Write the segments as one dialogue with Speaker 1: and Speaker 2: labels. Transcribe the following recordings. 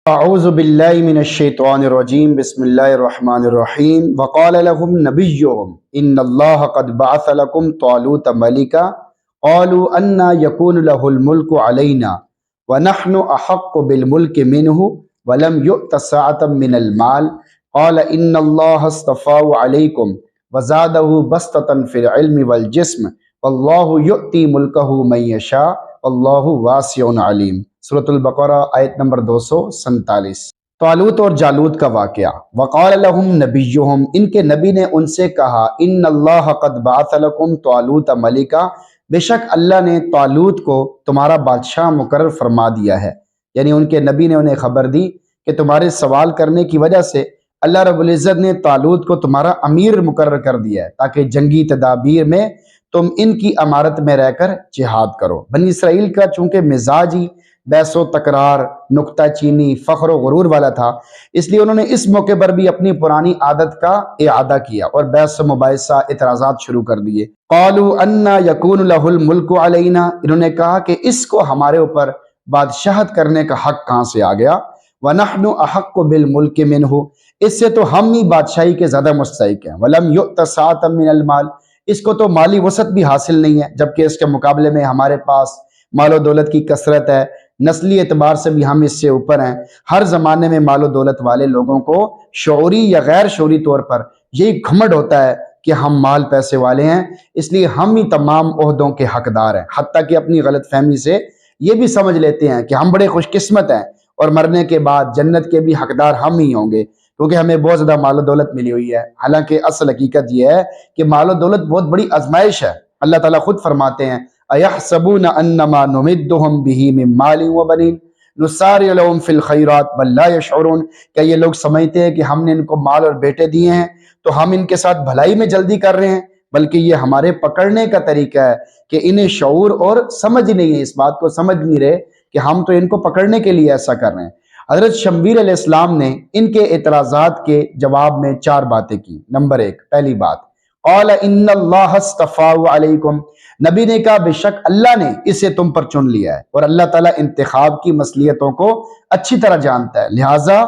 Speaker 1: اعوذ باللہ من الشیطان الرجیم بسم اللہ الرحمن الرحیم وقال لهم نبیهم ان اللہ قد بعث لكم طالوت ملکا قالوا انا يكون له الملك علينا ونحن احق بالملك منه ولم يؤت سعة من المال قال ان اللہ اصطفاه عليكم وزاده بسطة في العلم والجسم واللہ يؤتی ملکه من یشاء واللہ واسع علیم۔ سورۃ البقرہ آیت نمبر 247۔ طالوت اور جالوت کا واقعہ۔ وقال لهم نبیهم، ان کے نبی نے ان سے کہا ان اللہ قد بعث لكم طالوت ملکا، بے شک اللہ نے طالوت کو تمہارا بادشاہ مقرر فرما دیا ہے۔ یعنی ان کے نبی نے انہیں خبر دی کہ تمہارے سوال کرنے کی وجہ سے اللہ رب العزت نے طالوت کو تمہارا امیر مقرر کر دیا ہے تاکہ جنگی تدابیر میں تم ان کی امارت میں رہ کر جہاد کرو۔ بنی اسرائیل کا چونکہ مزاج ہی بحث و تکرار، نکتہ چینی، فخر و غرور والا تھا، اس لیے انہوں نے اس موقع پر بھی اپنی پرانی عادت کا اعادہ کیا اور بحث و مباحثہ، اعتراضات شروع کر دیے۔ قالوا انا یکون له الملک علینا، انہوں نے کہا کہ اس کو ہمارے اوپر بادشاہت کرنے کا حق کہاں سے آ گیا؟ ونحن احق بالملک منہ، اس سے تو ہم ہی بادشاہی کے زیادہ مستحق ہیں۔ ولم یؤت سعة من المال، اس کو تو مالی وسعت بھی حاصل نہیں ہے، جبکہ اس کے مقابلے میں ہمارے پاس مال و دولت کی کثرت ہے، نسلی اعتبار سے بھی ہم اس سے اوپر ہیں۔ ہر زمانے میں مال و دولت والے لوگوں کو شعوری یا غیر شعوری طور پر یہی گھمنڈ ہوتا ہے کہ ہم مال پیسے والے ہیں، اس لیے ہم ہی تمام عہدوں کے حقدار ہیں، حتیٰ کہ اپنی غلط فہمی سے یہ بھی سمجھ لیتے ہیں کہ ہم بڑے خوش قسمت ہیں اور مرنے کے بعد جنت کے بھی حقدار ہم ہی ہوں گے کیونکہ ہمیں بہت زیادہ مال و دولت ملی ہوئی ہے۔ حالانکہ اصل حقیقت یہ ہے کہ مال و دولت بہت بڑی آزمائش ہے۔ اللہ تعالیٰ خود فرماتے ہیں اَيَحْسَبُونَ أَنَّمَا نُمِدُّهُمْ بِهِ مِن مَالٍ وَبَنِينَ نُسَارِعُ لَهُمْ فِي الْخَيْرَاتِ بَل لَا يَشْعُرُونَ، کہ یہ لوگ سمجھتے ہیں کہ ہم نے ان کو مال اور بیٹے دیے ہیں تو ہم ان کے ساتھ بھلائی میں جلدی کر رہے ہیں، بلکہ یہ ہمارے پکڑنے کا طریقہ ہے کہ انہیں شعور اور سمجھ نہیں ہے، اس بات کو سمجھ نہیں رہے کہ ہم تو ان کو پکڑنے کے لیے ایسا کر رہے ہیں۔ حضرت شمویل علیہ السلام نے ان کے اعتراضات کے جواب میں 4 باتیں کی۔ نمبر 1، پہلی بات، قال ان اللہ اصطفاه علیکم، نبی نے کہا بے شک اللہ نے اسے تم پر چن لیا ہے، اور اللہ تعالیٰ انتخاب کی مصلحتوں کو اچھی طرح جانتا ہے، لہٰذا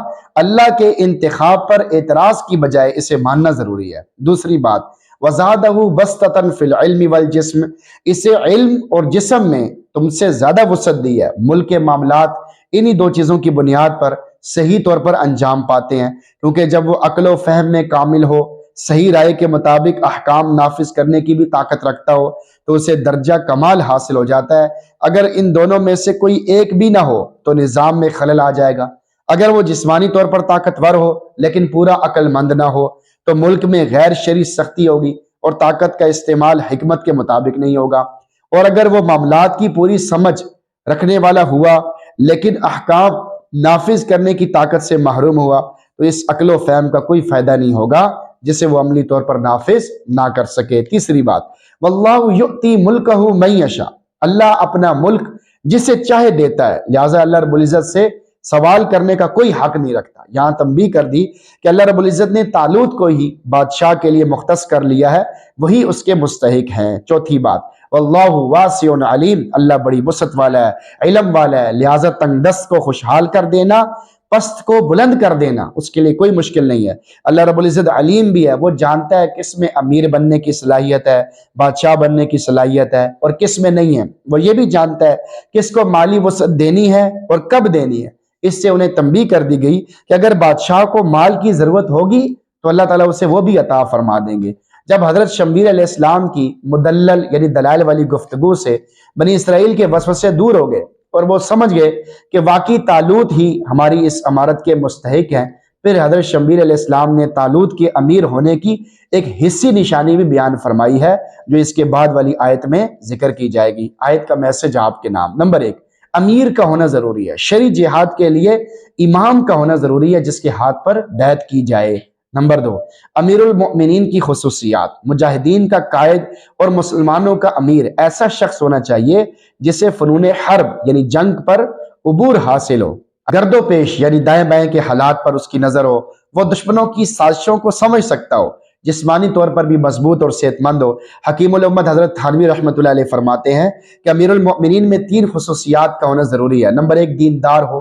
Speaker 1: اللہ کے انتخاب پر اعتراض کی بجائے اسے ماننا ضروری ہے۔ دوسری بات، وزادہ بسطۃ فی العلم والجسم، اسے علم اور جسم میں تم سے زیادہ وسعت دی ہے۔ ملک کے معاملات انہی 2 چیزوں کی بنیاد پر صحیح طور پر انجام پاتے ہیں، کیونکہ جب وہ عقل و فہم میں کامل ہو، صحیح رائے کے مطابق احکام نافذ کرنے کی بھی طاقت رکھتا ہو، تو اسے درجہ کمال حاصل ہو جاتا ہے۔ اگر ان دونوں میں سے کوئی ایک بھی نہ ہو تو نظام میں خلل آ جائے گا۔ اگر وہ جسمانی طور پر طاقتور ہو لیکن پورا عقل مند نہ ہو تو ملک میں غیر شرعی سختی ہوگی اور طاقت کا استعمال حکمت کے مطابق نہیں ہوگا۔ اور اگر وہ معاملات کی پوری سمجھ رکھنے والا ہوا لیکن احکام نافذ کرنے کی طاقت سے محروم ہوا تو اس عقل و فہم کا کوئی فائدہ نہیں ہوگا جسے وہ عملی طور پر نافذ نہ کر سکے۔ تیسری بات، واللہ یؤتی ملکہ من یشاء، اللہ اپنا ملک جسے چاہے دیتا ہے، لہٰذا اللہ رب العزت سے سوال کرنے کا کوئی حق نہیں رکھتا۔ یہاں تنبیہ کر دی کہ اللہ رب العزت نے طالوت کو ہی بادشاہ کے لیے مختص کر لیا ہے، وہی اس کے مستحق ہیں۔ چوتھی بات، واللہ واسع علیم، اللہ بڑی وسعت والا ہے، علم والا ہے، لہٰذا تنگ دست کو خوشحال کر دینا، پست کو بلند کر دینا اس کے لیے کوئی مشکل نہیں ہے۔ اللہ رب العزت علیم بھی ہے، وہ جانتا ہے کس میں امیر بننے کی صلاحیت ہے، بادشاہ بننے کی صلاحیت ہے اور کس میں نہیں ہے۔ وہ یہ بھی جانتا ہے کس کو مالی وسعت دینی ہے اور کب دینی ہے۔ اس سے انہیں تنبیہ کر دی گئی کہ اگر بادشاہ کو مال کی ضرورت ہوگی تو اللہ تعالیٰ اسے وہ بھی عطا فرما دیں گے۔ جب حضرت شمویل علیہ السلام کی مدلل یعنی دلائل والی گفتگو سے بنی اسرائیل کے وسوسے دور ہو گئے اور وہ سمجھ گئے کہ واقعی طالوت ہی ہماری اس امارت کے مستحق ہیں، پھر حضرت شمویل علیہ السلام نے طالوت کے امیر ہونے کی ایک حصی نشانی بھی بیان فرمائی ہے جو اس کے بعد والی آیت میں ذکر کی جائے گی۔ آیت کا میسج آپ کے نام۔ نمبر 1، امیر کا ہونا ضروری ہے۔ شرعی جہاد کے لیے امام کا ہونا ضروری ہے جس کے ہاتھ پر بیعت کی جائے۔ نمبر 2، امیر المؤمنین کی خصوصیات، مجاہدین کا قائد اور مسلمانوں کا امیر ایسا شخص ہونا چاہیے جسے فنون حرب یعنی جنگ پر عبور حاصل ہو، گرد و پیش یعنی دائیں بائیں کے حالات پر اس کی نظر ہو، وہ دشمنوں کی سازشوں کو سمجھ سکتا ہو، جسمانی طور پر بھی مضبوط اور صحت مند ہو۔ حکیم الامت حضرت تھانوی رحمۃ اللہ علیہ فرماتے ہیں کہ امیر المؤمنین میں 3 خصوصیات کا ہونا ضروری ہے۔ نمبر 1، دیندار ہو،